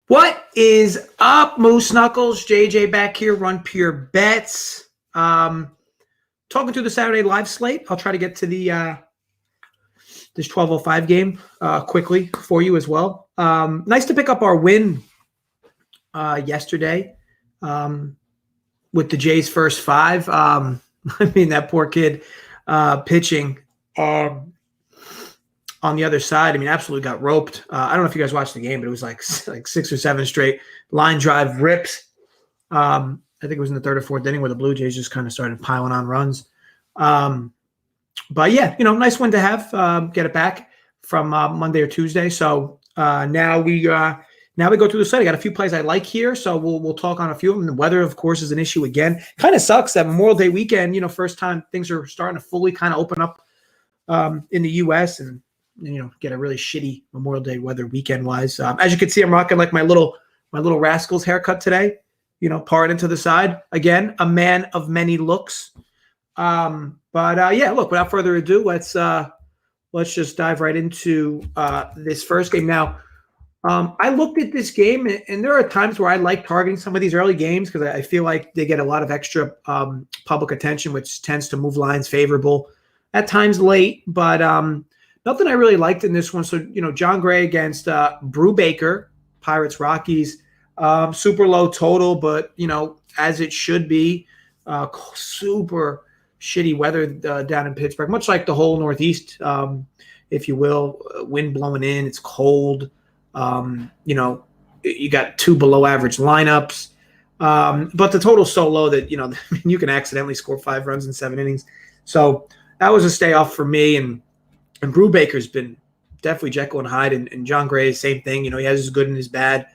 What is up, Moose Knuckles? JJ back here, Run Pure Bets. Talking through the Saturday live slate. I'll try to get to the this 12:05 game quickly for you as well. Nice to pick up our win yesterday with the Jays' first five. I mean, that poor kid pitching on the other side, I mean, absolutely got roped. I don't know if you guys watched the game, but it was like 6 or 7 straight line drive rips. I think it was in the third or fourth inning where the Blue Jays just kind of started piling on runs. But yeah, nice one to have. Get it back from Monday or Tuesday. So now we go through the slate. I got a few plays I like here, so we'll talk on a few of them. The weather, of course, is an issue again. Kind of sucks that Memorial Day weekend. First time things are starting to fully kind of open up in the U.S. and get a really shitty Memorial Day weather weekend wise. As you can see, I'm rocking like my little Rascals haircut today. Part into the side. Again, a man of many looks. But look, without further ado, let's just dive right into this first game. Now, I looked at this game, and there are times where I like targeting some of these early games because I feel like they get a lot of extra public attention, which tends to move lines favorable at times late. But nothing I really liked in this one. So, John Gray against Brubaker, Pirates, Rockies, super low total, but, as it should be, super shitty weather down in Pittsburgh, much like the whole Northeast, if you will. Wind blowing in, it's cold. You got 2 below average lineups, but the total's so low that, you can accidentally score 5 runs in 7 innings. So that was a stay off for me. And Brubaker's been definitely Jekyll and Hyde, and John Gray, same thing. He has his good and his bad.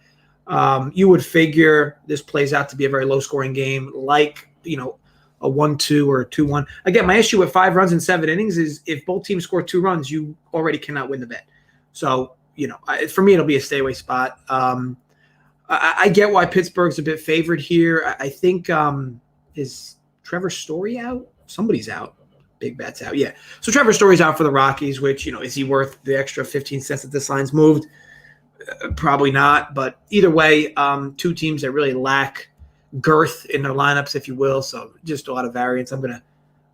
You would figure this plays out to be a very low-scoring game, like, a 1-2 or a 2-1. Again, my issue with 5 runs in 7 innings is if both teams score 2 runs, you already cannot win the bet. So, for me, it'll be a stay-away spot. I get why Pittsburgh's a bit favored here. I think is Trevor Story out? Somebody's out. Big bet's out. Yeah. So Trevor Story's out for the Rockies, which, is he worth the extra 15 cents that this line's moved? Probably not. But either way, 2 teams that really lack girth in their lineups, if you will. So just a lot of variance. I'm going to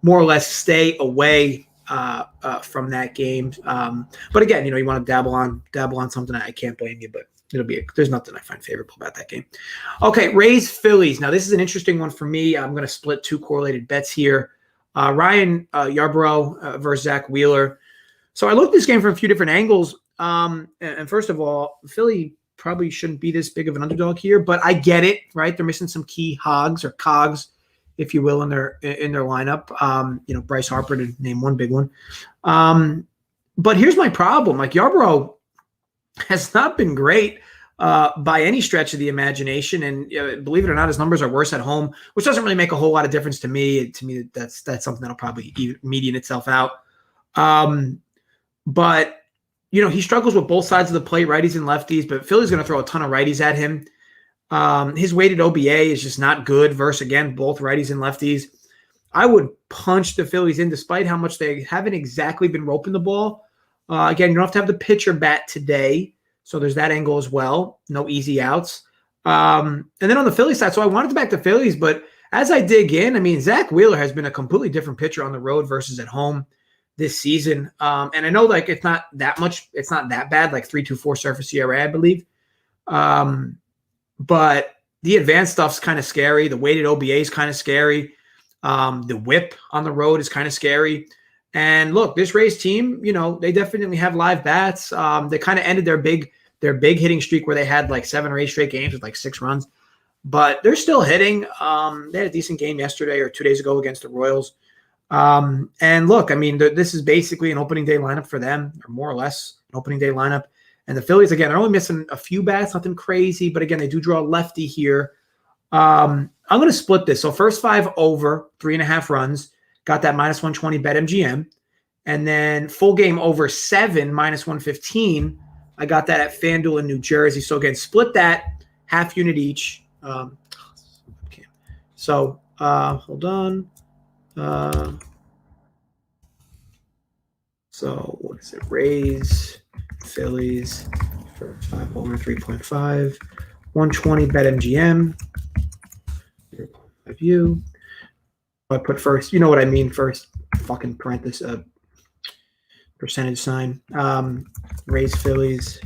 more or less stay away from that game. But again, you want to dabble on something. I can't blame you, but there's nothing I find favorable about that game. Okay. Rays, Phillies. Now this is an interesting one for me. I'm going to split 2 correlated bets here. Ryan Yarbrough versus Zach Wheeler. So I looked at this game from a few different angles. And first of all, Philly probably shouldn't be this big of an underdog here, but I get it, right? They're missing some key hogs or cogs, if you will, in their lineup. Bryce Harper to name one big one. But here's my problem. Like, Yarbrough has not been great by any stretch of the imagination. And believe it or not, his numbers are worse at home, which doesn't really make a whole lot of difference to me. To me, that's something that'll probably median itself out. But, he struggles with both sides of the plate, righties and lefties, but Philly's going to throw a ton of righties at him. His weighted OBA is just not good versus, again, both righties and lefties. I would punch the Phillies in despite how much they haven't exactly been roping the ball. Again, you don't have to have the pitcher bat today. So there's that angle as well. No easy outs. And then on the Philly side, so I wanted to back the Phillies, but as I dig in, I mean, Zach Wheeler has been a completely different pitcher on the road versus at home this season. And I know, like, it's not that much. It's not that bad, like 3.24 surface ERA, I believe. But the advanced stuff's kind of scary. The weighted OBA is kind of scary. The whip on the road is kind of scary. And look, this Rays team, they definitely have live bats. They kind of ended their big hitting streak where they had like 7 or 8 straight games with like 6 runs, but they're still hitting. They had a decent game yesterday or 2 days ago against the Royals. And look, I mean, this is basically an opening day lineup for them, or more or less an opening day lineup. And the Phillies, again, are only missing a few bats, nothing crazy, but again, they do draw a lefty here. I'm going to split this. So first 5 over 3.5 runs. Got that -120 BetMGM. And then full game over 7, -115. I got that at FanDuel in New Jersey. So again, split that half unit each. So hold on. So what is it? Rays, Phillies for 5 over 3.5. 120 BetMGM. View. I put first. You know what I mean. First, fucking parenthesis, percentage sign. Rays Phillies.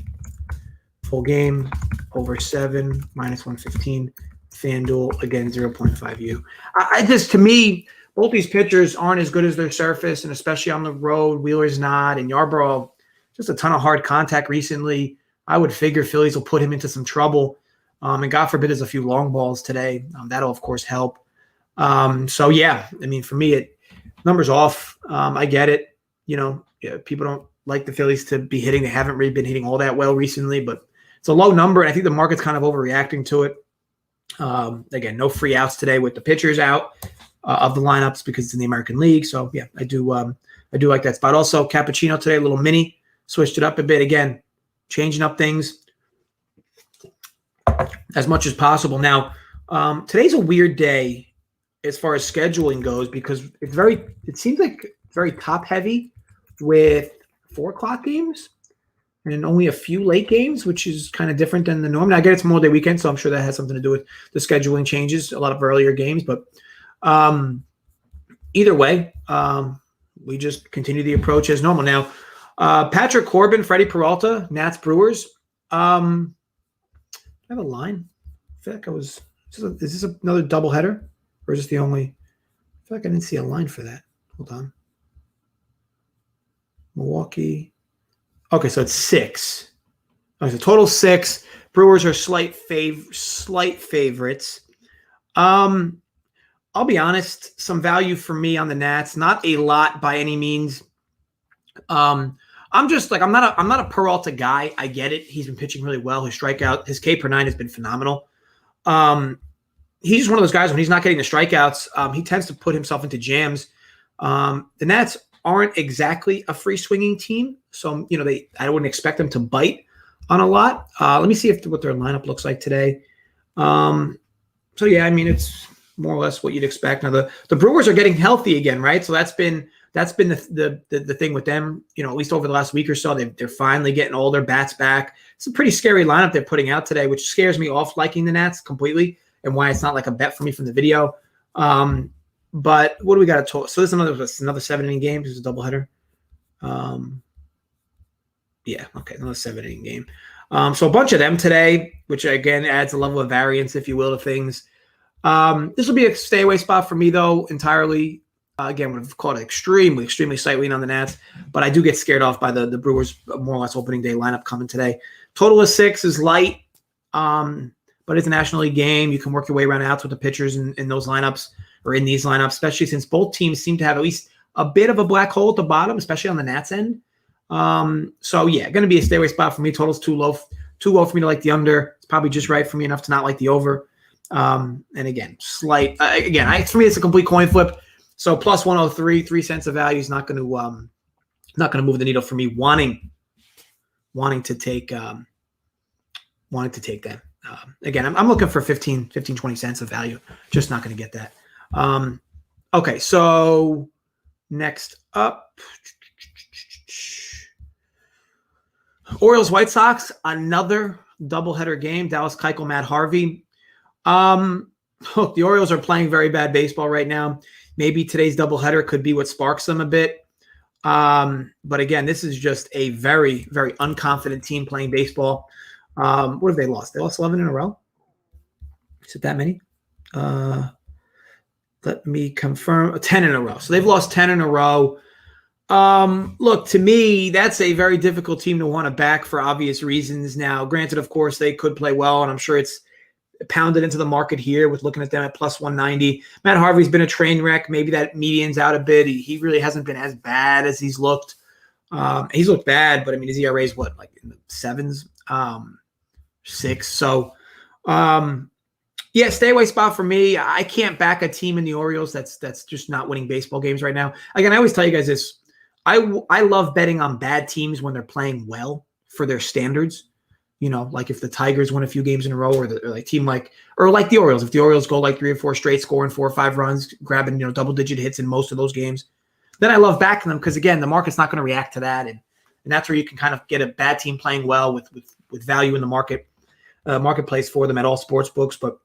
Full game. Over 7. -115. FanDuel again 0.5U. I just, to me, both these pitchers aren't as good as their surface, and especially on the road. Wheeler's not, and Yarbrough, just a ton of hard contact recently. I would figure Phillies will put him into some trouble. And God forbid there's a few long balls today. That'll, of course, help. So, yeah, I mean, for me, numbers off. I get it. People don't like the Phillies to be hitting. They haven't really been hitting all that well recently, but it's a low number, and I think the market's kind of overreacting to it. Again, no free outs today with the pitchers out of the lineups because it's in the American League. So, yeah, I do like that spot. Also, Cappuccino today, a little mini. Switched it up a bit. Again, changing up things as much as possible. Now, today's a weird day as far as scheduling goes because it seems like very top heavy with 4 o'clock games and only a few late games, which is kind of different than the norm. Now, I get it's Memorial Day weekend, so I'm sure that has something to do with the scheduling changes, a lot of earlier games. But either way, we just continue the approach as normal. Now, Patrick Corbin, Freddie Peralta, Nats Brewers. I have a line. I feel like is this another doubleheader? Or is this the only? I feel like I didn't see a line for that. Hold on. Milwaukee. Okay, so it's 6. Okay, so total 6. Brewers are slight favorites. I'll be honest, some value for me on the Nats. Not a lot by any means. I'm not a Peralta guy. I get it. He's been pitching really well. His K per 9 has been phenomenal. He's just one of those guys when he's not getting the strikeouts, he tends to put himself into jams. The Nats aren't exactly a free swinging team, so I wouldn't expect them to bite on a lot. Let me see what their lineup looks like today. So yeah, I mean it's more or less what you'd expect. Now the Brewers are getting healthy again, right? So that's been the thing with them. At least over the last week or so, they're finally getting all their bats back. It's a pretty scary lineup they're putting out today, which scares me off liking the Nats completely, and why it's not like a bet for me from the video. But what do we got to talk? So this is another 7-inning game. This is a doubleheader. Yeah, okay, another 7-inning game. So a bunch of them today, which again adds a level of variance, if you will, to things. This will be a stay away spot for me, though, entirely. Again, we've called it extremely slight lean on the Nats, but I do get scared off by the Brewers more or less opening day lineup coming today. Total of 6 is light, but it's a National League game. You can work your way around outs with the pitchers in those lineups or in these lineups, especially since both teams seem to have at least a bit of a black hole at the bottom, especially on the Nats end. So yeah, going to be a stay away spot for me. Total's too low for me to like the under. It's probably just right for me enough to not like the over. And again, slight. For me, it's a complete coin flip. So plus 103, 3 cents of value is not going to move the needle for me. Wanting to take them. Again, I'm looking for 15, 20 cents of value. Just not going to get that. Okay, so next up, Orioles White Sox, another doubleheader game. Dallas Keuchel, Matt Harvey. Look, the Orioles are playing very bad baseball right now. Maybe today's doubleheader could be what sparks them a bit. But again, this is just a very, very unconfident team playing baseball. What have they lost? They lost 11 in a row? Is it that many? Let me confirm. 10 in a row. So they've lost 10 in a row. Look, to me, that's a very difficult team to want to back for obvious reasons. Now, granted, of course, they could play well, and I'm sure it's pounded into the market here with looking at them at plus 190. Matt Harvey's been a train wreck. Maybe that median's out a bit. He really hasn't been as bad as he's looked. He's looked bad, but I mean, his ERA is what, like in the 7s, 6. So, yeah, stay away spot for me. I can't back a team in the Orioles that's just not winning baseball games right now. Again, I always tell you guys this. I love betting on bad teams when they're playing well for their standards. Like if the Tigers win a few games in a row, or like the Orioles. If the Orioles go like 3 or 4 straight, scoring 4 or 5 runs, grabbing double-digit hits in most of those games, then I love backing them because again, the market's not going to react to that, and that's where you can kind of get a bad team playing well with value in the market. marketplace for them at all sports books. But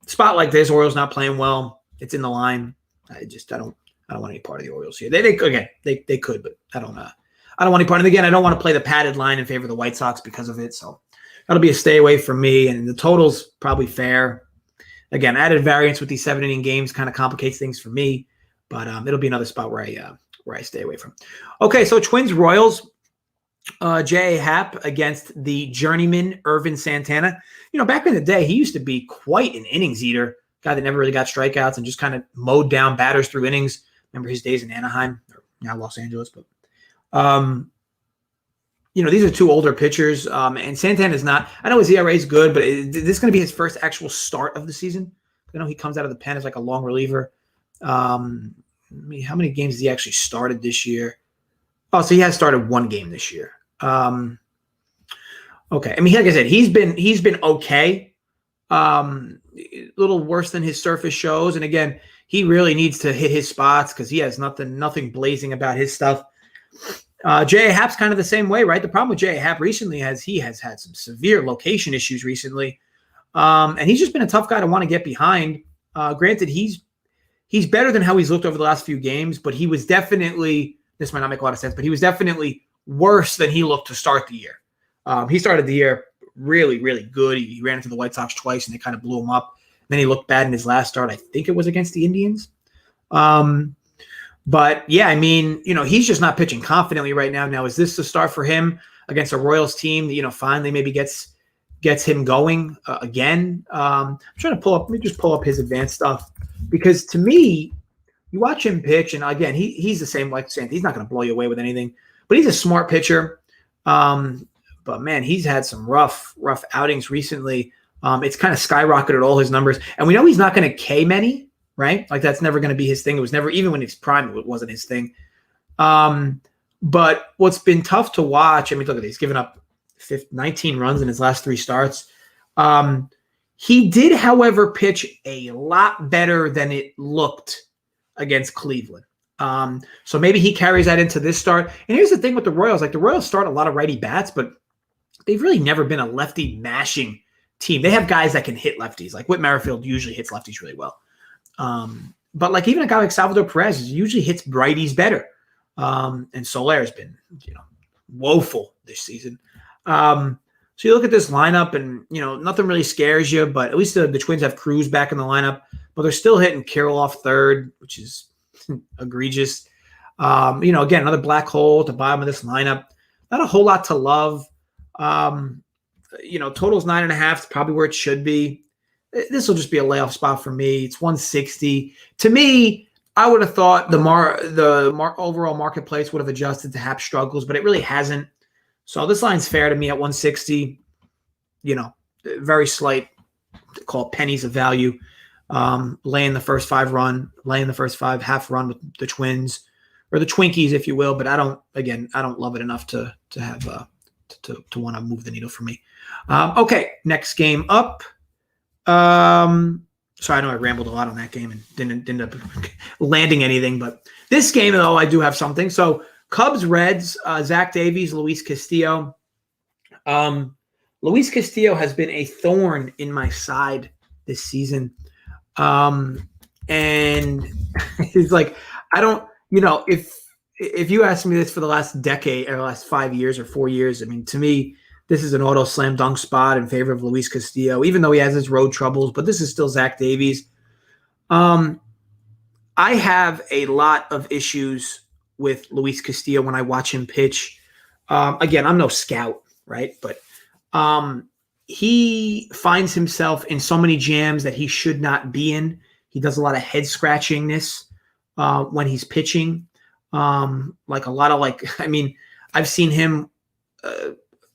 spot like this, Orioles not playing well. It's in the line. I don't want any part of the Orioles here. They could, but I don't want any part. And again, I don't want to play the padded line in favor of the White Sox because of it. So that'll be a stay away from me. And the total's probably fair. Again, added variance with these 7-inning games kind of complicates things for me, but it'll be another spot where I stay away from. Okay, so Twins Royals, J.A. Happ against the journeyman Irvin Santana. Back in the day, he used to be quite an innings eater, guy that never really got strikeouts and just kind of mowed down batters through innings. Remember his days in Anaheim, or now Los Angeles, but these are two older pitchers, and Santana is not. I know his ERA is good, but this is going to be his first actual start of the season. I know he comes out of the pen as like a long reliever. How many games has he actually started this year? Oh, so he has started one game this year. Okay, I mean, like I said, he's been okay. A little worse than his surface shows, and again, he really needs to hit his spots because he has nothing blazing about his stuff. J.A. Happ's kind of the same way, right? The problem with J.A. Happ recently he has had some severe location issues recently, and he's just been a tough guy to want to get behind. Granted, he's better than how he's looked over the last few games, but he was definitely – this might not make a lot of sense, but he was definitely worse than he looked to start the year. He started the year really, really good. He ran into the White Sox twice, and they kind of blew him up. Then he looked bad in his last start. I think it was against the Indians. But, yeah, I mean, he's just not pitching confidently right now. Now, is this the start for him against a Royals team that, finally maybe gets him going again? I'm trying to let me just pull up his advanced stuff. Because to me, you watch him pitch, and again, he's the same like Sandy. He's not going to blow you away with anything. But he's a smart pitcher. But, man, he's had some rough outings recently. It's kind of skyrocketed all his numbers. And we know he's not going to K many. Right? Like that's never going to be his thing. It was never, even when he's prime, it wasn't his thing. But what's been tough to watch, I mean, look at this. He's given up 19 runs in his last 3 starts. He did, however, pitch a lot better than it looked against Cleveland. So maybe he carries that into this start. And here's the thing with the Royals. Like the Royals start a lot of righty bats, but they've really never been a lefty mashing team. They have guys that can hit lefties. Like Whit Merrifield usually hits lefties really well. But like even a guy like Salvador Perez usually hits righties better. And Soler has been, woeful this season. So you look at this lineup and, nothing really scares you, but at least the Twins have Cruz back in the lineup, but they're still hitting Carroll off third, which is egregious. Again, another black hole at the bottom of this lineup. Not a whole lot to love. Total's 9.5 is probably where it should be. This will just be a layoff spot for me. It's 160. To me, I would have thought the overall marketplace would have adjusted to Happ struggles, but it really hasn't. So this line's fair to me at 160. Very slight, call it pennies of value. Laying the first 5 half run with the Twins, or the Twinkies, if you will. But I don't love it enough to have to want to move the needle for me. Okay, next game up. So I know I rambled a lot on that game and didn't end up landing anything, but this game though, I do have something. So Cubs, Reds, Zach Davies, Luis Castillo. Luis Castillo has been a thorn in my side this season. And it's like, I don't, if you asked me this for the last decade or last 5 years or 4 years, I mean, to me, this is an auto slam dunk spot in favor of Luis Castillo, even though he has his road troubles, but this is still Zach Davies. I have a lot of issues with Luis Castillo when I watch him pitch. Again, I'm no scout, right? But he finds himself in so many jams that he should not be in. He does a lot of head scratchingness when he's pitching. I've seen him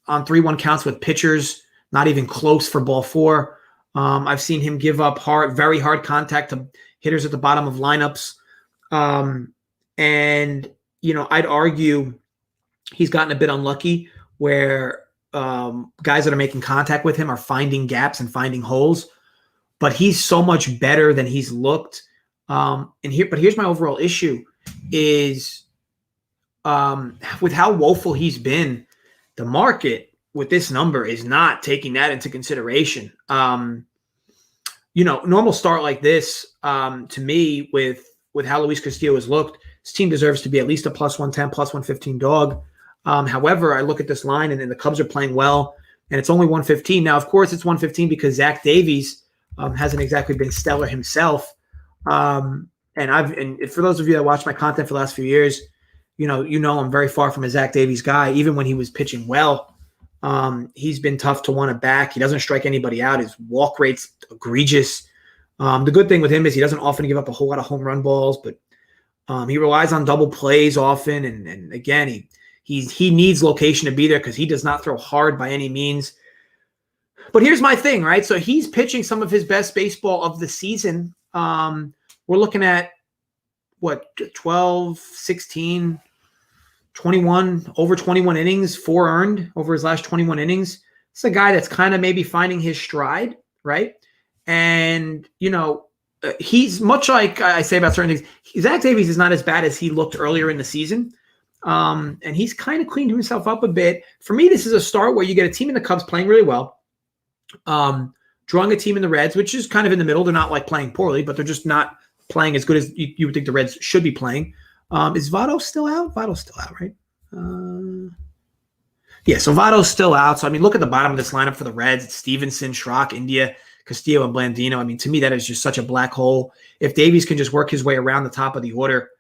on 3-1 counts with pitchers, not even close for ball 4. I've seen him give up very hard contact to hitters at the bottom of lineups. I'd argue he's gotten a bit unlucky where guys that are making contact with him are finding gaps and finding holes, but he's so much better than he's looked. But here's my overall issue is with how woeful he's been, the market with this number is not taking that into consideration. Normal start like this, to me, with how Luis Castillo has looked, this team deserves to be at least a plus 110, plus 115 dog. However, I look at this line and the Cubs are playing well, and it's only 115. Now, of course, it's 115 because Zach Davies hasn't exactly been stellar himself. And for those of you that watch my content for the last few years, I'm very far from a Zach Davies guy. Even when he was pitching well, he's been tough to want to back. He doesn't strike anybody out. His walk rate's egregious. The good thing with him is he doesn't often give up a whole lot of home run balls, but he relies on double plays often. And again, he needs location to be there because he does not throw hard by any means. But here's my thing, right? So he's pitching some of his best baseball of the season. We're looking at, 12, 16, 21, over 21 innings, 4 earned over his last 21 innings. It's a guy that's kind of maybe finding his stride, right? And, he's much like I say about certain things. Zach Davies is not as bad as he looked earlier in the season. And he's kind of cleaned himself up a bit. For me, this is a start where you get a team in the Cubs playing really well, drawing a team in the Reds, which is kind of in the middle. They're not like playing poorly, but they're just not playing as good as you would think the Reds should be playing. Is Votto still out? Votto's still out, right? Yeah, so Votto's still out. So, look at the bottom of this lineup for the Reds. It's Stevenson, Schrock, India, Castillo, and Blandino. To me, that is just such a black hole. If Davies can just work his way around the top of the order,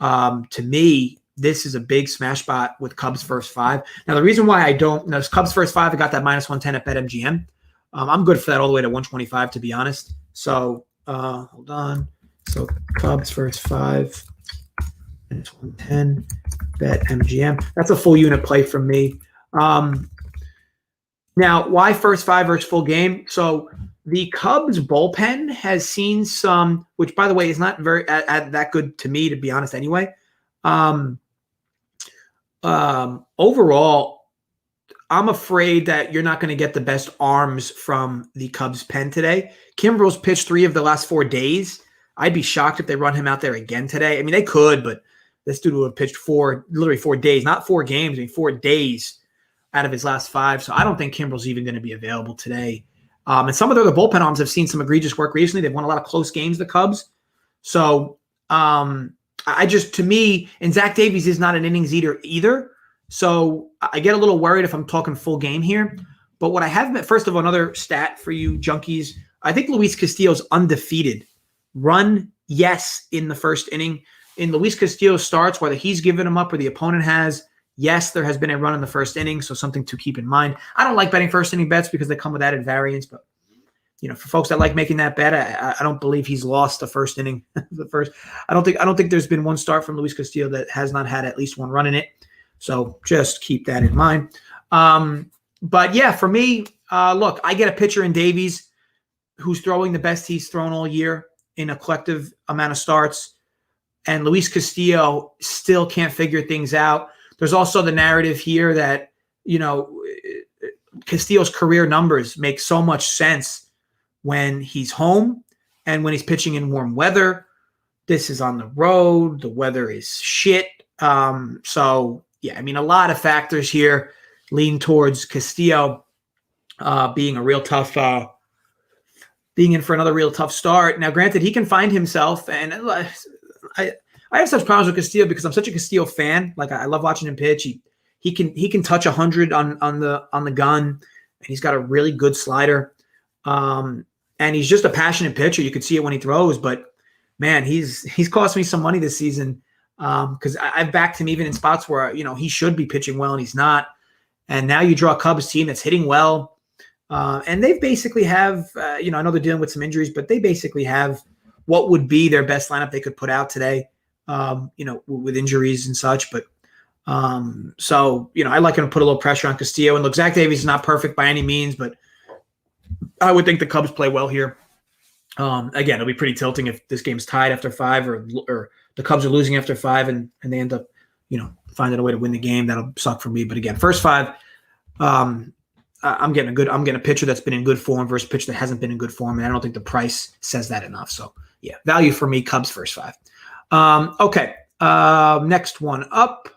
to me, this is a big smash spot with Cubs first 5. Now, the reason why I don't – Cubs first 5, I got that minus 110 at BetMGM. I'm good for that all the way to 125, to be honest. So, hold on. So, Cubs first 5, minus 110, BetMGM. That's a full unit play from me. Now, why first 5 versus full game? So, the Cubs bullpen has seen some, which, by the way, is not very that good to me, to be honest, anyway. Overall, I'm afraid that you're not going to get the best arms from the Cubs pen today. Kimbrel's pitched 3 of the last 4 days. I'd be shocked if they run him out there again today. They could, but this dude would have pitched 4 days, not 4 games, 4 days out of his last 5. So I don't think Kimbrel's even going to be available today. And some of the other bullpen arms have seen some egregious work recently. They've won a lot of close games, the Cubs. So to me, and Zach Davies is not an innings eater either. So I get a little worried if I'm talking full game here. But what I have met, first of all, another stat for you junkies, I think Luis Castillo's undefeated. Run, yes, in the first inning. In Luis Castillo's starts, whether he's given them up or the opponent has, yes, there has been a run in the first inning, so something to keep in mind. I don't like betting first inning bets because they come with added variance, but for folks that like making that bet, I don't believe he's lost the first inning. I don't think there's been one start from Luis Castillo that has not had at least one run in it. So just keep that in mind. But yeah, for me, look, I get a pitcher in Davies who's throwing the best he's thrown all year in a collective amount of starts, and Luis Castillo still can't figure things out. There's also the narrative here that, Castillo's career numbers make so much sense when he's home and when he's pitching in warm weather. This is on the road. The weather is shit. So, yeah, a lot of factors here lean towards Castillo being a real tough being in for another real tough start. Now, granted, he can find himself, and I have such problems with Castillo because I'm such a Castillo fan. Like, I love watching him pitch. He can touch 100 on the gun, and he's got a really good slider. And he's just a passionate pitcher. You can see it when he throws, but man, he's cost me some money this season because I've backed him even in spots where he should be pitching well and he's not. And now you draw a Cubs team that's hitting well. And they basically have, I know they're dealing with some injuries, but they basically have what would be their best lineup they could put out today, with injuries and such. But so, I like him to put a little pressure on Castillo. And look, Zach Davies is not perfect by any means, but I would think the Cubs play well here. Again, it'll be pretty tilting if this game's tied after 5 or the Cubs are losing after 5 and they end up, finding a way to win the game. That'll suck for me. But again, first 5, I'm getting a pitcher that's been in good form versus a pitcher that hasn't been in good form, and I don't think the price says that enough. So yeah, value for me, Cubs first 5. Okay, next one up.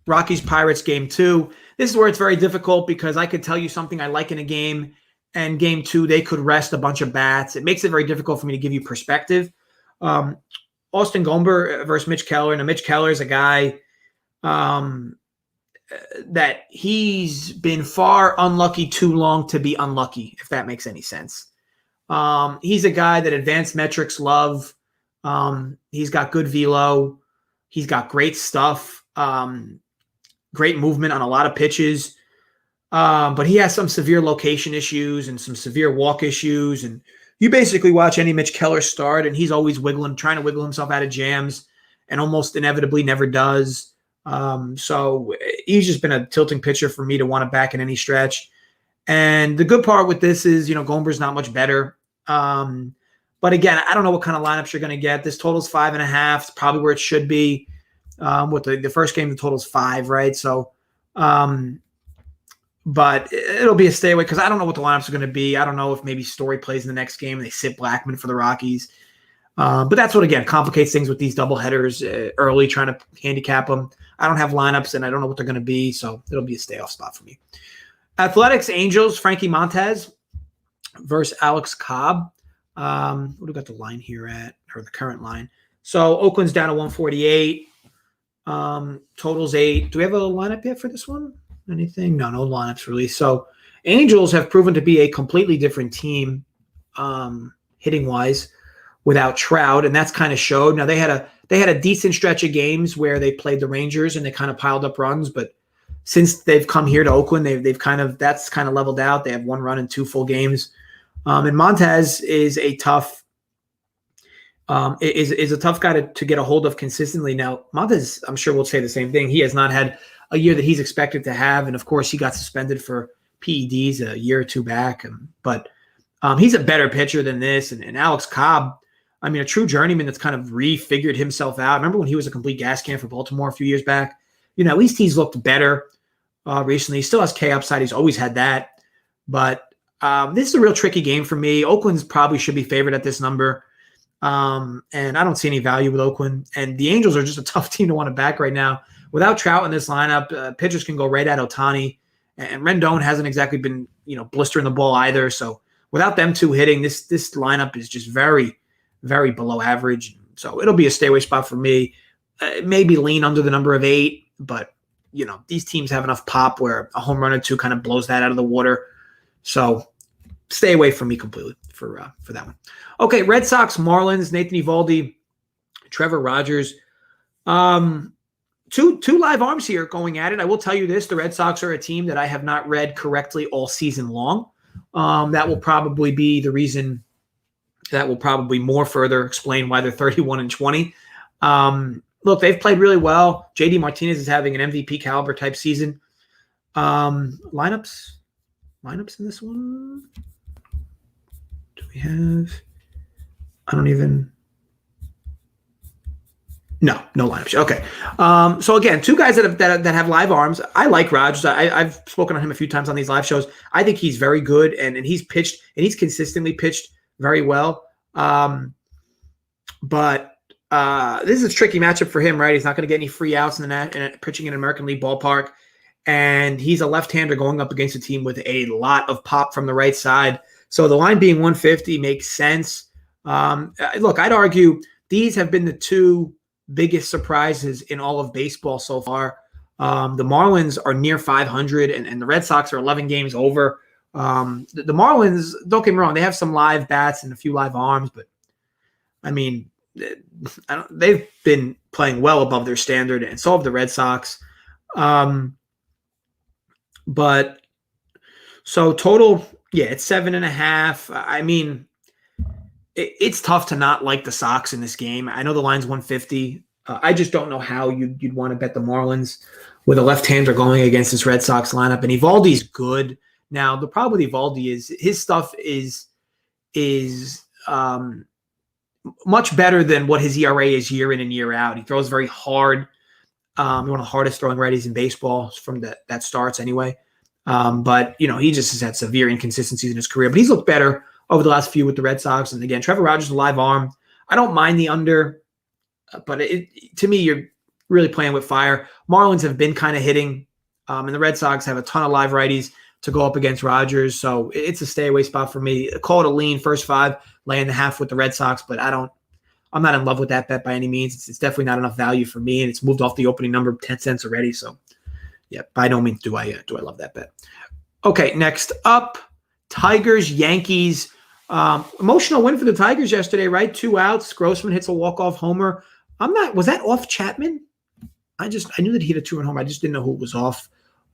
Rockies Pirates game 2. This is where it's very difficult because I could tell you something I like in a game, and game 2 they could rest a bunch of bats. It makes it very difficult for me to give you perspective. Austin Gomber versus Mitch Keller. Now, Mitch Keller is a guy that he's been far unlucky too long to be unlucky, if that makes any sense. He's a guy that advanced metrics love. He's got good velo. He's got great stuff. Great movement on a lot of pitches. But he has some severe location issues and some severe walk issues. And you basically watch any Mitch Keller start, and he's always trying to wiggle himself out of jams, and almost inevitably never does. So he's just been a tilting pitcher for me to want to back in any stretch. And the good part with this is, Gomber's not much better. But again, I don't know what kind of lineups you're going to get. This total's 5.5. It's probably where it should be. With the first game, the total's 5, right? So, but it'll be a stay away because I don't know what the lineups are going to be. I don't know if maybe Story plays in the next game and they sit Blackman for the Rockies. But that's what, again, complicates things with these doubleheaders early, trying to handicap them. I don't have lineups, and I don't know what they're going to be, so it'll be a stay-off spot for me. Athletics, Angels, Frankie Montez versus Alex Cobb. What do we got the line here at, or the current line? So Oakland's down to 148. Totals 8. Do we have a lineup yet for this one? Anything? No lineups really. So Angels have proven to be a completely different team, hitting-wise, without Trout, and that's kind of showed. Now they had a decent stretch of games where they played the Rangers and they kind of piled up runs, but since they've come here to Oakland, that's kind of leveled out. They have 1 run in 2 full games. And Montez is a tough is a tough guy to get a hold of consistently. Now, Montez, I'm sure will say the same thing. He has not had a year that he's expected to have, and of course, he got suspended for PEDs a year or 2 back. But he's a better pitcher than this. And Alex Cobb, I mean, a true journeyman that's kind of refigured himself out. Remember when he was a complete gas can for Baltimore a few years back? At least he's looked better recently. He still has K upside. He's always had that. But this is a real tricky game for me. Oakland's probably should be favored at this number. And I don't see any value with Oakland. And the Angels are just a tough team to want to back right now. Without Trout in this lineup, pitchers can go right at Ohtani. And Rendon hasn't exactly been, blistering the ball either. So without them 2 hitting, this lineup is just very, very below average. So it'll be a stay away spot for me. Maybe lean under the number of 8. But, these teams have enough pop where a home run or 2 kind of blows that out of the water. So stay away from me completely for that one. Okay, Red Sox, Marlins, Nathan Eovaldi, Trevor Rogers. 2 live arms here going at it. I will tell you this. The Red Sox are a team that I have not read correctly all season long. That will probably be the reason that will probably more further explain why they're 31-20. Look, they've played really well. JD Martinez is having an MVP caliber type season. Lineups in this one. Do we have? No lineups. Okay. So again, 2 guys that have live arms. I like Rogers. I've spoken on him a few times on these live shows. I think he's very good, and he's pitched, and he's consistently pitched very well. But this is a tricky matchup for him, right? He's not going to get any free outs in pitching in an American League ballpark. And he's a left-hander going up against a team with a lot of pop from the right side. So the line being 150 makes sense. Look, I'd argue these have been the 2 biggest surprises in all of baseball so far. The Marlins are near 500, and the Red Sox are 11 games over. The Marlins, don't get me wrong, they have some live bats and a few live arms, but, I mean, they've been playing well above their standard, and so have the Red Sox. But so total, it's 7.5. I mean, it's tough to not like the Sox in this game. I know the line's 150. I just don't know how you'd want to bet the Marlins with a left-hander going against this Red Sox lineup. And Eovaldi's good. Now, the problem with Eovaldi is his stuff is much better than what his ERA is year in and year out. He throws very hard. One of the hardest throwing righties in baseball from that starts anyway. But, he just has had severe inconsistencies in his career. But he's looked better over the last few with the Red Sox. And again, Trevor Rogers, a live arm. I don't mind the under, but to me, really playing with fire. Marlins have been kind of hitting, and the Red Sox have a ton of live righties to go up against Rogers. So it's a stay away spot for me. Call it a lean first 5, laying the half with the Red Sox, but I'm not in love with that bet by any means. It's definitely not enough value for me, and it's moved off the opening number 10 cents already. So yeah, by no means do I love that bet. Okay, next up, Tigers, Yankees. Emotional win for the Tigers yesterday, right? 2 outs. Grossman hits a walk-off homer. Was that off Chapman? I knew that he hit a 2-run homer. I just didn't know who it was off.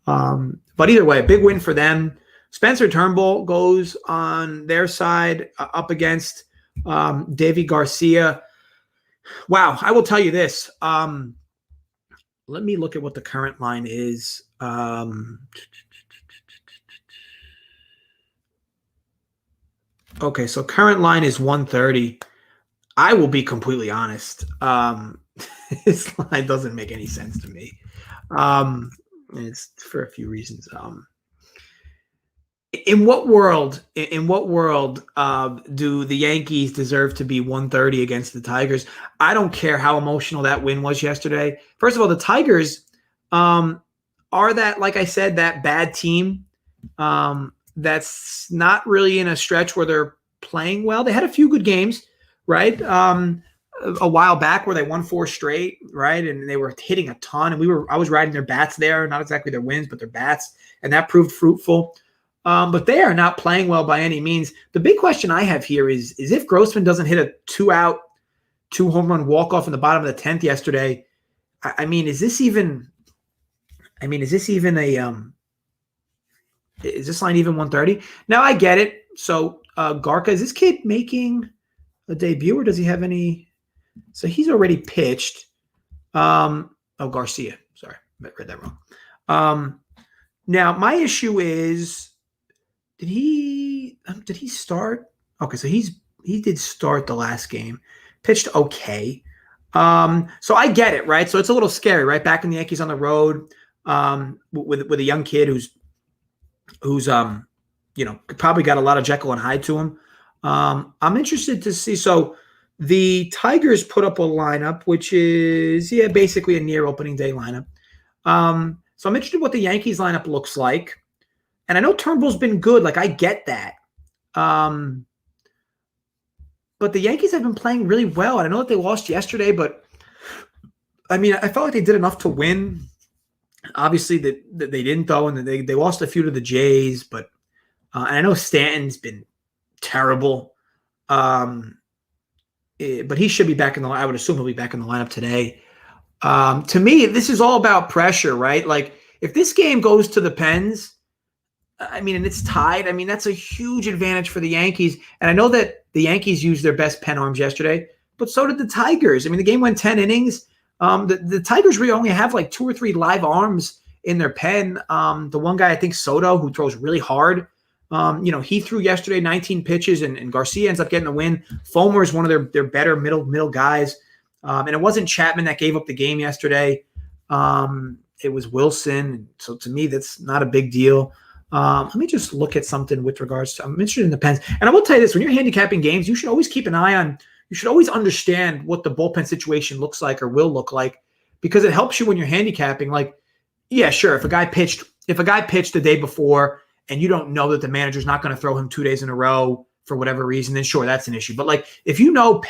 But either way, a big win for them. Spencer Turnbull goes on their side up against Davy Garcia. Wow, I will tell you this. Let me look at what the current line is. Okay, so current line is 130. I will be completely honest. This line doesn't make any sense to me. It's for a few reasons. In what world do the Yankees deserve to be 130 against the Tigers? I don't care how emotional that win was yesterday. First of all, the Tigers are that, like I said, that bad team that's not really in a stretch where they're playing well. They had a few good games, right? A while back where they won 4 straight, right? And they were hitting a ton. And I was riding their bats there, not exactly their wins, but their bats, and that proved fruitful. But they are not playing well by any means. The big question I have here is if Grossman doesn't hit a 2-out, 2-home run walk-off in the bottom of the 10th yesterday, is this line even 130? Now I get it. So Garca, is this kid making a debut, or does he have any? So he's already pitched. Garcia. Sorry, I read that wrong. Now my issue is, did he start? Okay, so he did start the last game. Pitched okay. So I get it, right? So it's a little scary, right? Back in the Yankees on the road, with a young kid who's probably got a lot of Jekyll and Hyde to him. I'm interested to see. So the Tigers put up a lineup, which is basically a near opening day lineup. So I'm interested what the Yankees lineup looks like. And I know Turnbull's been good. Like, I get that. But the Yankees have been playing really well. And I know that they lost yesterday, but I felt like they did enough to win. Obviously, that they didn't, though, and they lost a few to the Jays. But and I know Stanton's been terrible. But he should be back in the lineup. I would assume he'll be back in the lineup today. To me, this is all about pressure, right? Like, if this game goes to the Pens, and it's tied, that's a huge advantage for the Yankees. And I know that the Yankees used their best pen arms yesterday, but so did the Tigers. The game went 10 innings. The Tigers really only have like 2 or 3 live arms in their pen. The one guy, I think Soto, who throws really hard, he threw yesterday 19 pitches, and Garcia ends up getting the win. Fulmer is one of their better middle guys. And it wasn't Chapman that gave up the game yesterday. It was Wilson. So to me, that's not a big deal. Let me just look at something with regards to, I'm interested in the Pens. And I will tell you this, when you're handicapping games, you should always keep an eye on, you should always understand what the bullpen situation looks like or will look like, because it helps you when you're handicapping. Like, yeah, sure, if a guy pitched the day before and you don't know that the manager's not going to throw him 2 days in a row for whatever reason, then sure, that's an issue. But like, if you know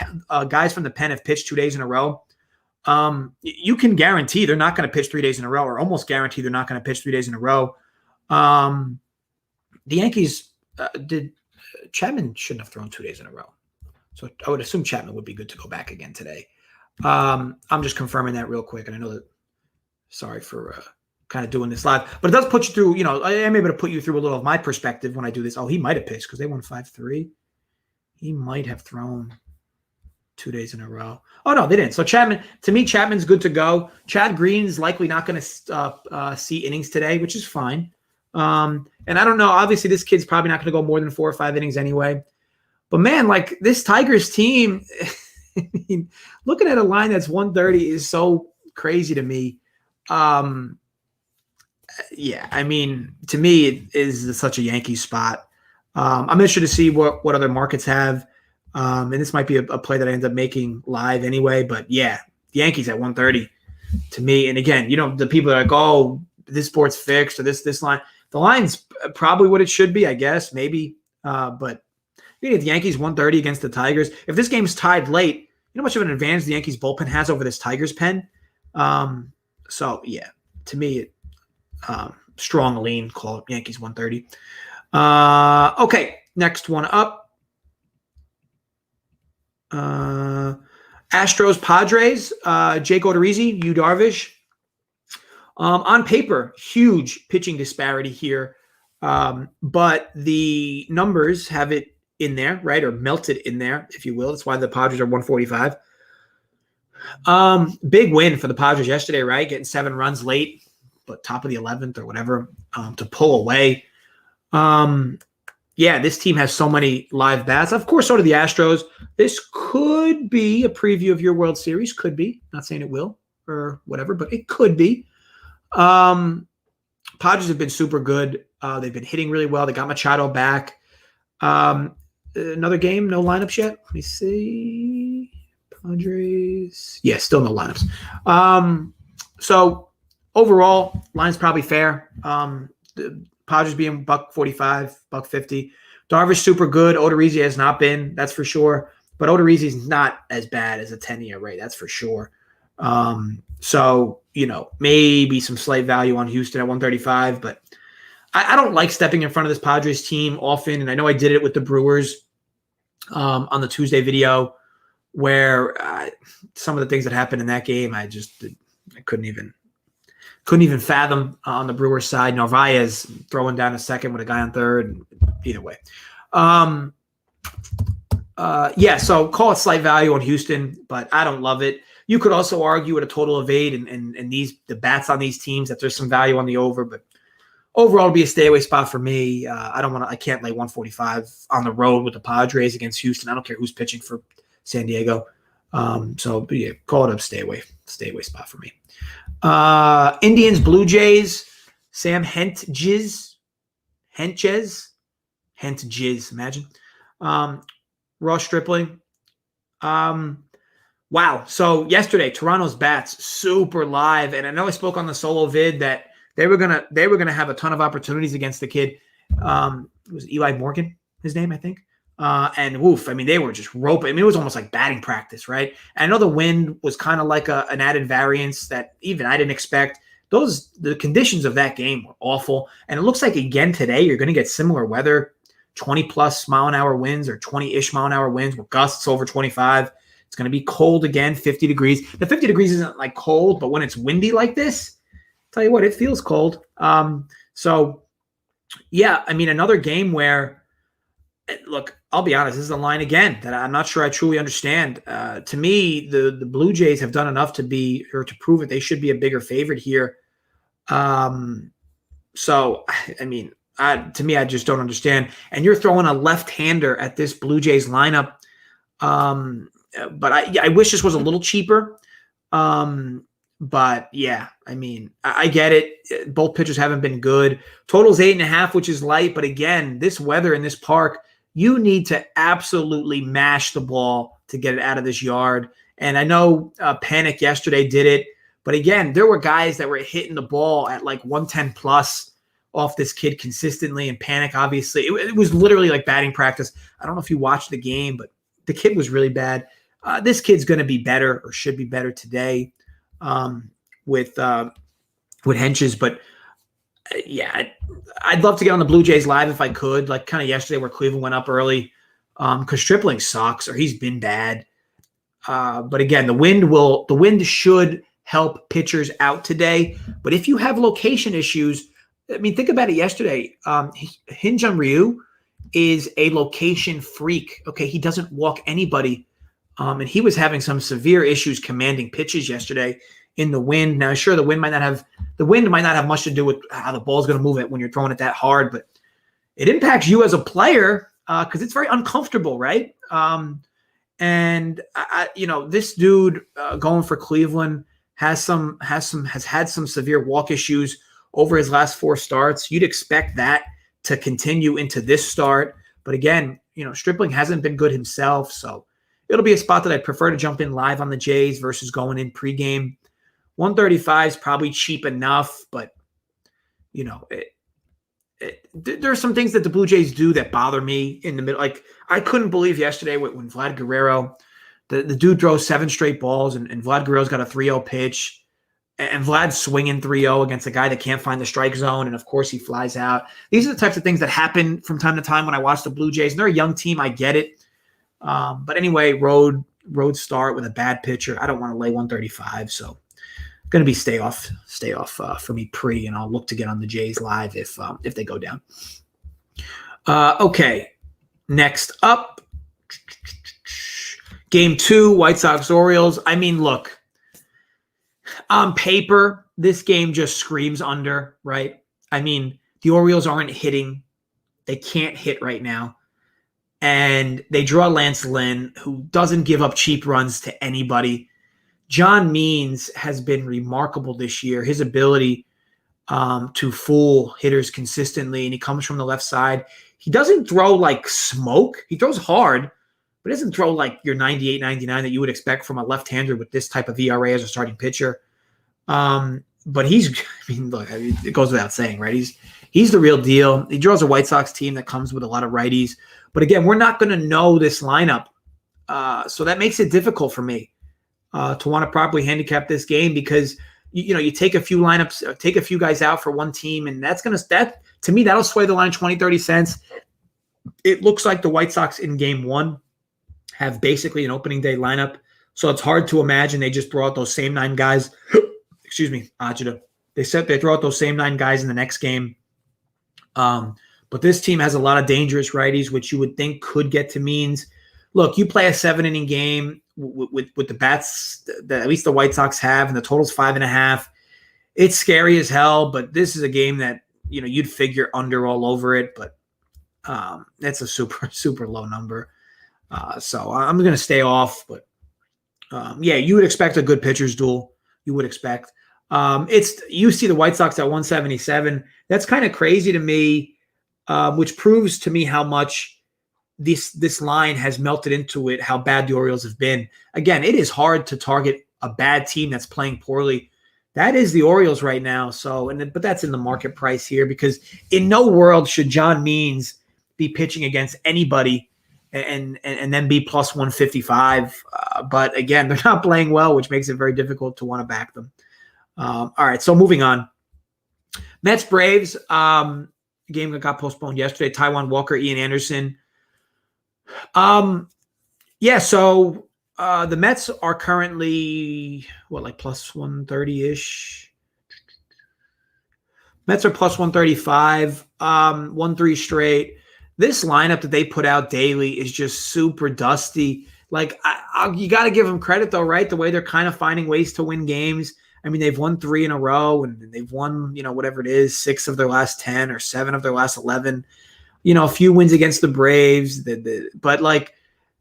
guys from the pen have pitched 2 days in a row, you can guarantee they're not going to pitch 3 days in a row, or almost guarantee they're not going to pitch 3 days in a row. The Yankees Chapman shouldn't have thrown 2 days in a row. So I would assume Chapman would be good to go back again today. I'm just confirming that real quick. And I know that, sorry for kind of doing this live, but it does put you through, I am able to put you through a little of my perspective when I do this. Oh, he might have pitched because they won 5-3. He might have thrown 2 days in a row. Oh, no, they didn't. So Chapman, to me, Chapman's good to go. Chad Green's likely not going to see innings today, which is fine. And I don't know. Obviously, this kid's probably not going to go more than 4 or 5 innings anyway. But, man, like, this Tigers team, looking at a line that's 130 is so crazy to me. Yeah, to me, it is such a Yankees spot. I'm interested to see what other markets have. And this might be a play that I end up making live anyway. But, yeah, the Yankees at 130. to me. And again, the people are like, oh, this sport's fixed or this line. The line's probably what it should be, I guess, maybe. But the Yankees 130 against the Tigers. If this game's tied late, you know how much of an advantage the Yankees bullpen has over this Tigers pen? So, yeah, to me, strong lean, call it Yankees 130. Okay, next one up. Astros Padres, Jake Odorizzi, Yu Darvish. On paper, huge pitching disparity here, but the numbers have it in there, right, or melted in there, if you will. That's why the Padres are 145. Big win for the Padres yesterday, right? Getting 7 runs late, but top of the 11th or whatever, to pull away. Yeah, this team has so many live bats. Of course, so do the Astros. This could be a preview of your World Series. Could be. Not saying it will or whatever, but it could be. Padres have been super good. They've been hitting really well. They got Machado back. Another game, no lineups yet. Let me see. Padres. Yeah, still no lineups. So overall, line's probably fair. The Padres being $145, $150. Darvish super good. Odorizzi has not been, that's for sure. But Odorizzi's not as bad as a 10-year rate, that's for sure. So, maybe some slight value on Houston at 135, but I don't like stepping in front of this Padres team often, and I know I did it with the Brewers on the Tuesday video, where some of the things that happened in that game, I couldn't even fathom on the Brewers side. Narvaez throwing down a second with a guy on third. Either way. So call it slight value on Houston, but I don't love it. You could also argue at a total of 8 and the bats on these teams that there's some value on the over, but overall it'll be a stay away spot for me. I can't lay 145 on the road with the Padres against Houston. I don't care who's pitching for San Diego. Call it a stay away spot for me. Indians, Blue Jays, Sam Hentges, imagine. Ross Stripling. Wow. So yesterday, Toronto's bats super live, and I know I spoke on the solo vid that they were gonna have a ton of opportunities against the kid. It was Eli Morgan, his name, I think. And woof, they were just roping. It was almost like batting practice, right? And I know the wind was kind of like an added variance that even I didn't expect. The conditions of that game were awful. And it looks like, again, today you're going to get similar weather, 20-plus mile-an-hour winds or 20-ish mile-an-hour winds with gusts over 25. It's going to be cold again, 50 degrees. The 50 degrees isn't like cold, but when it's windy like this, tell you what, it feels cold. Another game where, look, I'll be honest, this is a line again that I'm not sure I truly understand. To me, the Blue Jays have done enough to prove it. They should be a bigger favorite here. To me, I just don't understand. And you're throwing a left-hander at this Blue Jays lineup. But I wish this was a little cheaper. But yeah, I get it. Both pitchers haven't been good. Total's 8.5, which is light. But again, this weather in this park, you need to absolutely mash the ball to get it out of this yard. And I know Panic yesterday did it. But again, there were guys that were hitting the ball at like 110 plus off this kid consistently. And Panic, obviously, it was literally like batting practice. I don't know if you watched the game, but the kid was really bad. This kid's going to be better or should be better today with Henches. But I'd love to get on the Blue Jays live if I could, like kind of yesterday where Cleveland went up early, because Stripling sucks or he's been bad. But again, the wind should help pitchers out today. But if you have location issues, think about it yesterday. Hyun-Jin Ryu is a location freak. Okay, he doesn't walk anybody. And he was having some severe issues commanding pitches yesterday in the wind. Now, sure, the wind might not have much to do with how the ball's going to move it when you're throwing it that hard, but it impacts you as a player because it's very uncomfortable, right? This dude going for Cleveland has had some severe walk issues over his last 4 starts. You'd expect that to continue into this start, but again, Stripling hasn't been good himself, so it'll be a spot that I'd prefer to jump in live on the Jays versus going in pregame 135 is probably cheap enough, but there are some things that the Blue Jays do that bother me in the middle. Like, I couldn't believe yesterday when Vlad Guerrero, the dude throws 7 straight balls, and Vlad Guerrero's got a 3-0 pitch, and Vlad's swinging 3-0 against a guy that can't find the strike zone, and of course he flies out. These are the types of things that happen from time to time when I watch the Blue Jays, and they're a young team. I get it. But anyway, road start with a bad pitcher. I don't want to lay 135, so going to be stay off for me and I'll look to get on the Jays live if they go down. Okay, next up, Game 2, White Sox Orioles. I mean, look, on paper, this game just screams under, right? I mean, the Orioles aren't hitting; they can't hit right now, and they draw Lance Lynn, who doesn't give up cheap runs to anybody. John Means has been remarkable this year. His ability to fool hitters consistently, and he comes from the left side. He doesn't throw like smoke. He throws hard, but he doesn't throw like your 98, 99 that you would expect from a left-hander with this type of ERA as a starting pitcher. But it goes without saying, right? He's the real deal. He draws a White Sox team that comes with a lot of righties. But again, we're not going to know this lineup. So that makes it difficult for me to want to properly handicap this game, because you take a few lineups, take a few guys out for one team, and that to me, that'll sway the line 20, 30 cents. It looks like the White Sox in Game 1 have basically an opening day lineup, so it's hard to imagine they just throw out those same 9 guys. Excuse me, Ajita. They throw out those same 9 guys in the next game. But this team has a lot of dangerous righties, which you would think could get to Means. Look, you play a 7-inning game with the bats that at least the White Sox have, and the total's 5.5. It's scary as hell, but this is a game that you'd figure under all over it, but that's a super, super low number. So I'm going to stay off, but you would expect a good pitcher's duel. You would expect. You see the White Sox at 177. That's kind of crazy to me, which proves to me how much this line has melted into it, how bad the Orioles have been. Again, it is hard to target a bad team that's playing poorly. That is the Orioles right now. But that's in the market price here, because in no world should John Means be pitching against anybody and then be plus 155. But again, they're not playing well, which makes it very difficult to want to back them. All right, so moving on. Mets Braves, game that got postponed yesterday. Taijuan Walker, Ian Anderson. So the Mets are currently plus 130-ish. Mets are plus 135, 1-3 straight. This lineup that they put out daily is just super dusty. You got to give them credit though, right? The way they're kind of finding ways to win games. I mean, they've won 3 in a row, and they've won, whatever it is, 6 of their last 10 or 7 of their last 11. A few wins against the Braves. But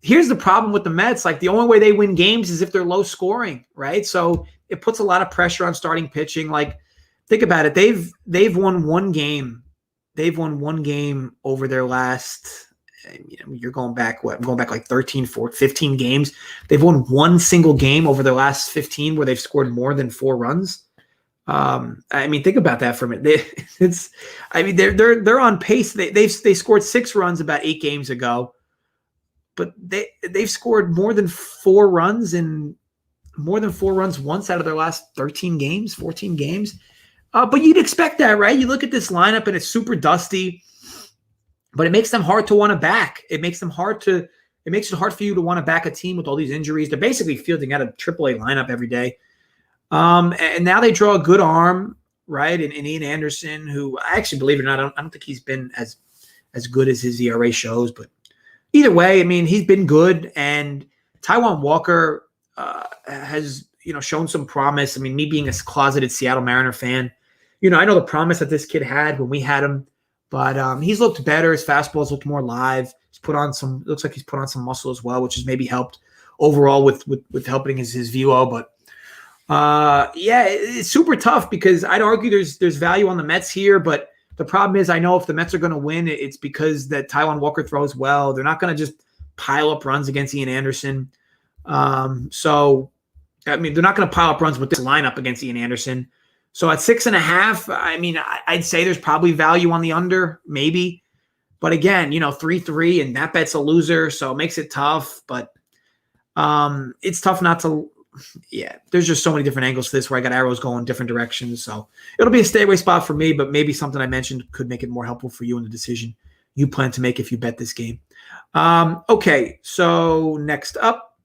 here's the problem with the Mets. The only way they win games is if they're low scoring, right? So it puts a lot of pressure on starting pitching. Think about it. They've won 1 game. They've won 1 game over their last, you're going back, I'm going back 13, 14, 15 games. They've won 1 single game over their last 15 where they've scored more than 4 runs. Think about that for a minute. They're on pace. They scored 6 runs about 8 games ago, but they've scored more than 4 runs once out of their last 13 games, 14 games. But you'd expect that, right? You look at this lineup and it's super dusty, but it makes them hard to want to back. It makes it hard for you to want to back a team with all these injuries. They're basically fielding out a AAA lineup every day. And now they draw a good arm, right? And Ian Anderson, who I actually, believe it or not, I don't think he's been as good as his ERA shows, but either way, he's been good. And Taijuan Walker has, shown some promise. Me being a closeted Seattle Mariner fan, I know the promise that this kid had when we had him, but he's looked better. His fastball's looked more live. Looks like he's put on some muscle as well, which has maybe helped overall with helping his velo. But it's super tough, because I'd argue there's value on the Mets here, but the problem is I know if the Mets are going to win, it's because that Taijuan Walker throws well. They're not going to just pile up runs against Ian Anderson. So I mean, they're not going to pile up runs with this lineup against Ian Anderson. So at 6.5, I mean, I'd say there's probably value on the under, maybe. But again, 3-3, and that bet's a loser, so it makes it tough. But it's tough not to. Yeah, there's just so many different angles for this where I got arrows going different directions. So it'll be a stay away spot for me, but maybe something I mentioned could make it more helpful for you in the decision you plan to make if you bet this game. Okay, so next up,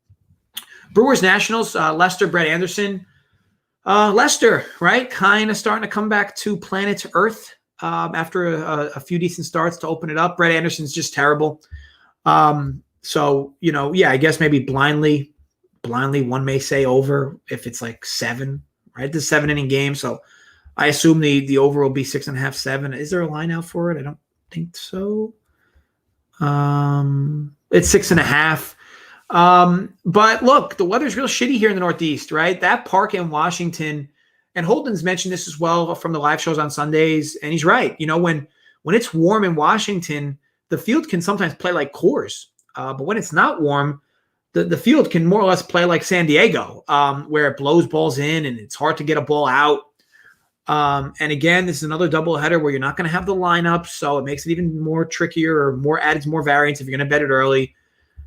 Brewers Nationals, Lester, Brett Anderson. Lester, right? Kind of starting to come back to planet Earth after a few decent starts to open it up. Brett Anderson's just terrible. So, I guess maybe blindly, one may say over if it's like 7, right? The 7-inning game. So I assume the over will be 6.5, 7. Is there a line out for it? I don't think so. It's 6.5. But look, the weather's real shitty here in the Northeast, right? That park in Washington, and Holden's mentioned this as well from the live shows on Sundays, and he's right. When it's warm in Washington, the field can sometimes play like Coors. But when it's not warm, the field can more or less play like San Diego, where it blows balls in and it's hard to get a ball out. And again, this is another doubleheader where you're not going to have the lineup, so it makes it even more trickier or adds more variance if you're going to bet it early.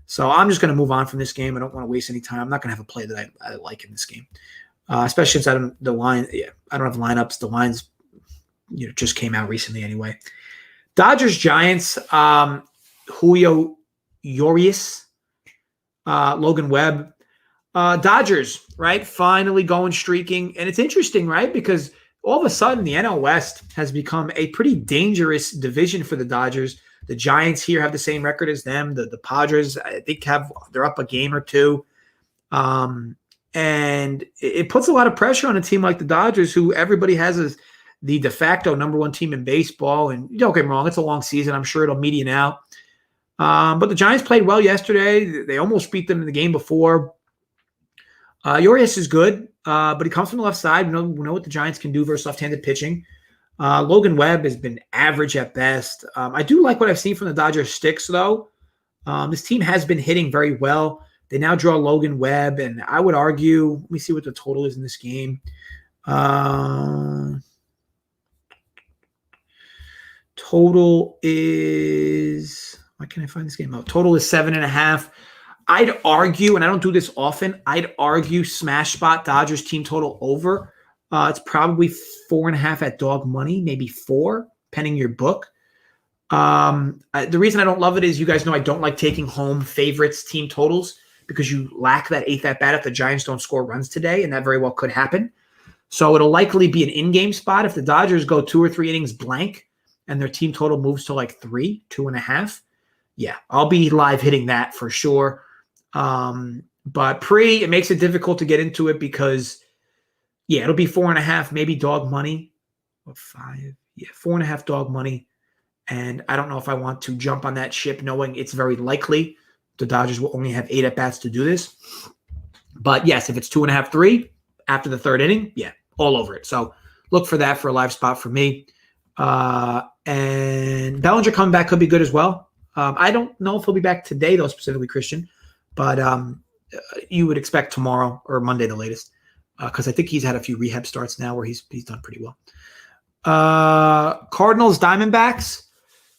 So I'm just going to move on from this game. I don't want to waste any time. I'm not going to have a play that I like in this game, especially since I don't have lineups. The lines, just came out recently anyway. Dodgers Giants, Julio Urias, Logan Webb. Dodgers, right? Finally going streaking. And it's interesting, right? Because all of a sudden the NL West has become a pretty dangerous division for the Dodgers. The Giants here have the same record as them. The Padres, I think, they're up a game or two. And it puts a lot of pressure on a team like the Dodgers, who everybody has as the de facto number 1 team in baseball. And don't get me wrong, it's a long season. I'm sure it'll median out. But the Giants played well yesterday. They almost beat them in the game before. Urias is good, but he comes from the left side. We know what the Giants can do versus left-handed pitching. Logan Webb has been average at best. I do like what I've seen from the Dodgers sticks, though. This team has been hitting very well. They now draw Logan Webb, and I would argue, let me see what the total is in this game. Total is, why can't I find this game out? Total is 7.5. I'd argue, and I don't do this often, smash spot Dodgers team total over. It's probably 4.5 at dog money, maybe 4, depending your book. The reason I don't love it is you guys know I don't like taking home favorites team totals because you lack that 8th at bat if the Giants don't score runs today, and that very well could happen. So it'll likely be an in-game spot if the Dodgers go 2 or 3 innings blank and their team total moves to like 3, 2.5. Yeah, I'll be live hitting that for sure. But it makes it difficult to get into it because, yeah, it'll be 4.5, maybe dog money. Or 5. Yeah, 4.5 dog money. And I don't know if I want to jump on that ship knowing it's very likely the Dodgers will only have 8 at-bats to do this. But yes, if it's 2.5, 3 after the 3rd inning, yeah, all over it. So look for that for a live spot for me. And Bellinger coming back could be good as well. I don't know if he'll be back today, though, specifically, Christian. But you would expect tomorrow or Monday the latest. Because I think he's had a few rehab starts now where he's done pretty well. Cardinals, Diamondbacks,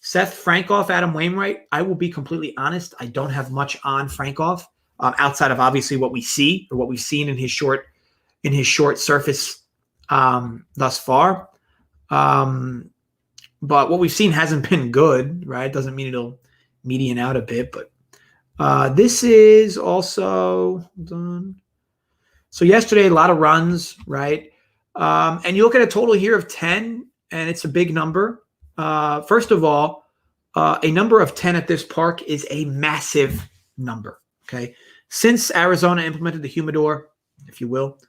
Seth Frankoff, Adam Wainwright. I will be completely honest. I don't have much on Frankoff outside of obviously what we see or what we've seen in his short surface thus far. But what we've seen hasn't been good, right? Doesn't mean it'll median out a bit, but this is also done. So yesterday, a lot of runs, right? And you look at a total here of 10, and it's a big number. First of all, a number of 10 at this park is a massive number, okay? Since Arizona implemented the humidor, if you will,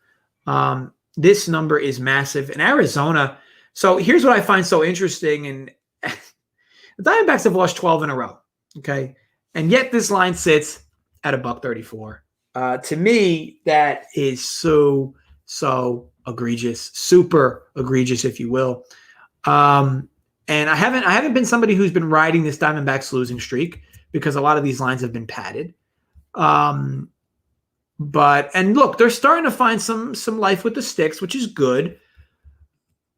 this number is massive. In Arizona, so here's what I find so interesting. And the Diamondbacks have lost 12 in a row, okay? And yet this line sits at $1.34. To me, that is so egregious, super egregious, if you will. And I haven't been somebody who's been riding this Diamondbacks losing streak because a lot of these lines have been padded. And look, they're starting to find some life with the sticks, which is good.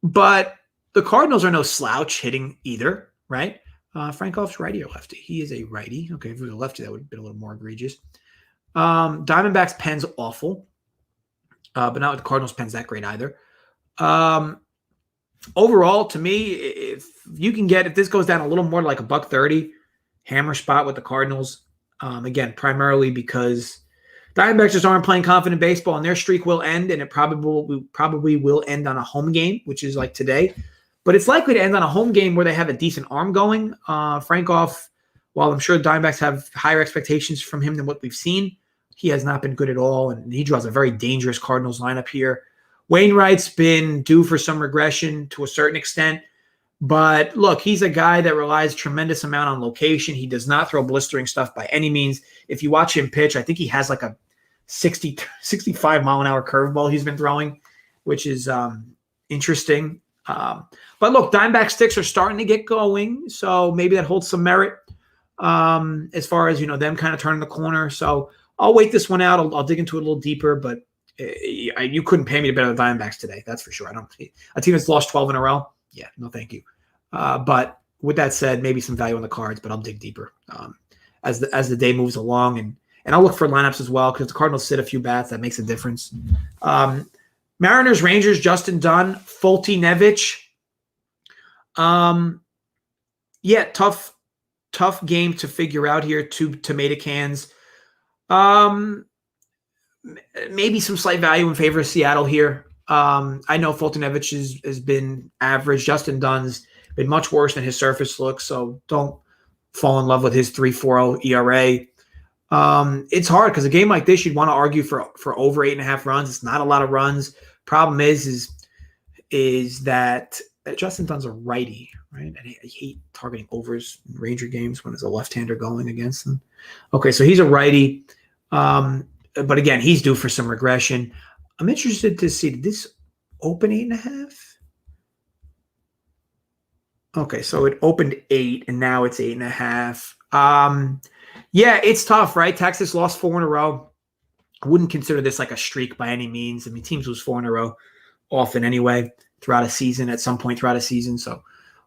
But the Cardinals are no slouch hitting either, right? Frankoff's righty or lefty? He is a righty. Okay, if he was a lefty, that would have been a little more egregious. Diamondbacks pen's awful, but not with the Cardinals pen's that great either. Overall, to me, if this goes down a little more like a $1.30, hammer spot with the Cardinals. Again, primarily because Diamondbacks just aren't playing confident baseball, and their streak will end, and it probably will end on a home game, which is like today. But it's likely to end on a home game where they have a decent arm going. Frankoff, while I'm sure the Diamondbacks have higher expectations from him than what we've seen, he has not been good at all, and he draws a very dangerous Cardinals lineup here. Wainwright's been due for some regression to a certain extent. But look, he's a guy that relies a tremendous amount on location. He does not throw blistering stuff by any means. If you watch him pitch, I think he has like a 65 mile an hour curveball he's been throwing, which is interesting. But look, Diamondback sticks are starting to get going, so maybe that holds some merit as far as them kind of turning the corner. So I'll wait this one out. I'll dig into it a little deeper, but you couldn't pay me to bet on the Diamondbacks today. That's for sure. A team that's lost 12 in a row. Yeah, no, thank you. But with that said, maybe some value on the cards, but I'll dig deeper as the day moves along, and I'll look for lineups as well because the Cardinals sit a few bats. That makes a difference. Mariners, Rangers, Justin Dunn, Folty Nevich. Yeah, tough game to figure out here. 2 tomato cans. Maybe some slight value in favor of Seattle here. I know Fultonevich has been average. Justin Dunn's been much worse than his surface looks, so don't fall in love with his 3.40 ERA. It's hard because a game like this, you'd want to argue for over 8.5 runs. It's not a lot of runs. Problem is that Justin Dunn's a righty, right? And I hate targeting overs in Ranger games when there's a left-hander going against them. Okay, so he's a righty. But again, he's due for some regression. I'm interested to see, did this open 8.5? Okay, so it opened 8, and now it's 8.5. Yeah, it's tough, right? Texas lost 4 in a row. I wouldn't consider this like a streak by any means. I mean, teams lose 4 in a row often anyway throughout a season, at some point throughout a season. So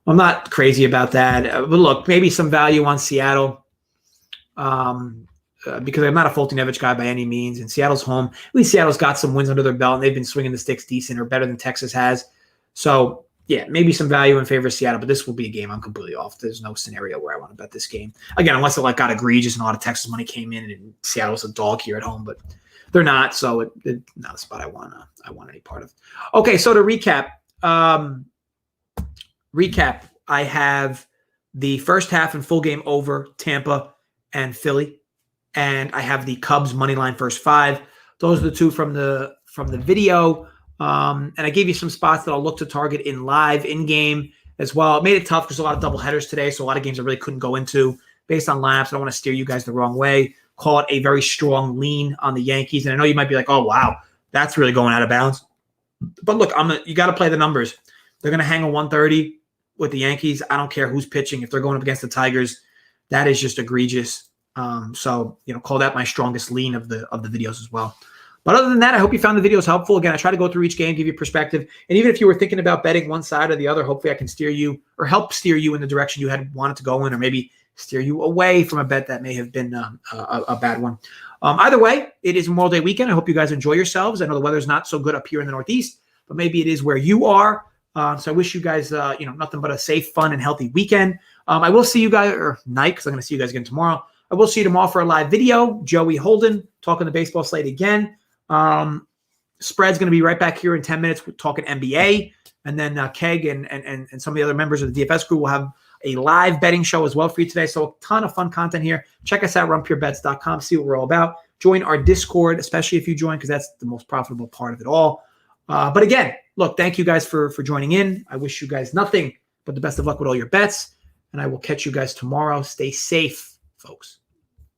I'm not crazy about that. But look, maybe some value on Seattle. Because I'm not a Fultonevich guy by any means, and Seattle's home. At least Seattle's got some wins under their belt, and they've been swinging the sticks decent or better than Texas has. So, yeah, maybe some value in favor of Seattle, but this will be a game I'm completely off. There's no scenario where I want to bet this game. Again, unless it got egregious and a lot of Texas money came in and Seattle's a dog here at home, but they're not, so it's not a spot I want any part of. Okay, so to recap, I have the first half and full game over Tampa and Philly. And I have the Cubs money line first 5. Those are the 2 from the video. And I gave you some spots that I'll look to target in game as well. It made it tough because a lot of double headers today, so a lot of games I really couldn't go into based on lineups. I don't want to steer you guys the wrong way. Call it a very strong lean on the Yankees. And I know you might be like, oh, wow, that's really going out of bounds. But look, you got to play the numbers. They're going to hang a 130 with the Yankees. I don't care who's pitching. If they're going up against the Tigers, that is just egregious. So, call that my strongest lean of the videos as well. But other than that, I hope you found the videos helpful. Again, I try to go through each game, give you perspective. And even if you were thinking about betting one side or the other, hopefully I can steer you or help steer you in the direction you had wanted to go in, or maybe steer you away from a bet that may have been a bad one. Either way, it is Memorial Day weekend. I hope you guys enjoy yourselves. I know the weather's not so good up here in the Northeast, but maybe it is where you are. So I wish you guys, nothing but a safe, fun, and healthy weekend. I will see you guys, or night, because I'm going to see you guys again tomorrow. I will see you tomorrow for a live video. Joey Holden talking the baseball slate again. Spread's going to be right back here in 10 minutes. We're talking NBA. And then Keg and some of the other members of the DFS crew will have a live betting show as well for you today. So a ton of fun content here. Check us out, runpurebets.com. See what we're all about. Join our Discord, especially if you join, because that's the most profitable part of it all. But again, look, thank you guys for joining in. I wish you guys nothing but the best of luck with all your bets. And I will catch you guys tomorrow. Stay safe, folks.